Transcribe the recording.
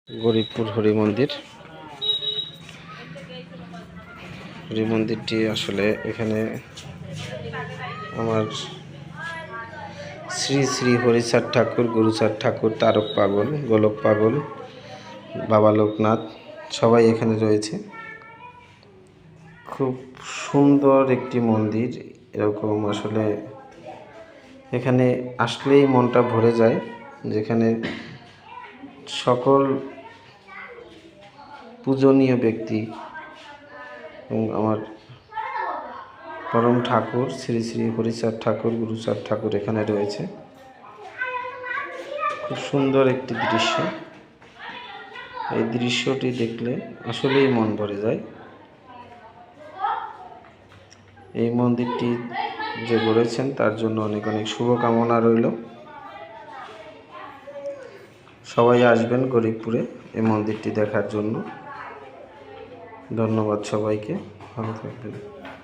গরিবপুর হরি মন্দির। হরি মন্দিরটি আসলে এখানে আমার শ্রী শ্রী হরিচাঁদ ঠাকুর, গুরুচাঁদ ঠাকুর, তারক পাগল, গোলক পাগল, বাবা লোকনাথ সবাই এখানে রয়েছে। খুব সুন্দর একটি মন্দির। এরকম আসলে এখানে আসলেই মনটা ভরে যায়, যেখানে সকল পূজনীয় ব্যক্তি এবং আমার পরম ঠাকুর শ্রী শ্রী হরিচাঁদ ঠাকুর, গুরুচাঁদ ঠাকুর এখানে রয়েছে। খুব সুন্দর একটি দৃশ্য। এই দৃশ্যটি দেখলে আসলেই মন ভরে যায়। এই মন্দিরটি যে গড়েছেন তার জন্য অনেক অনেক শুভকামনা রইল। সবাই আসবেন গরিবপুরে এই মন্দিরটি দেখার জন্য। ধন্যবাদ সবাইকে, ভালো থাকবেন।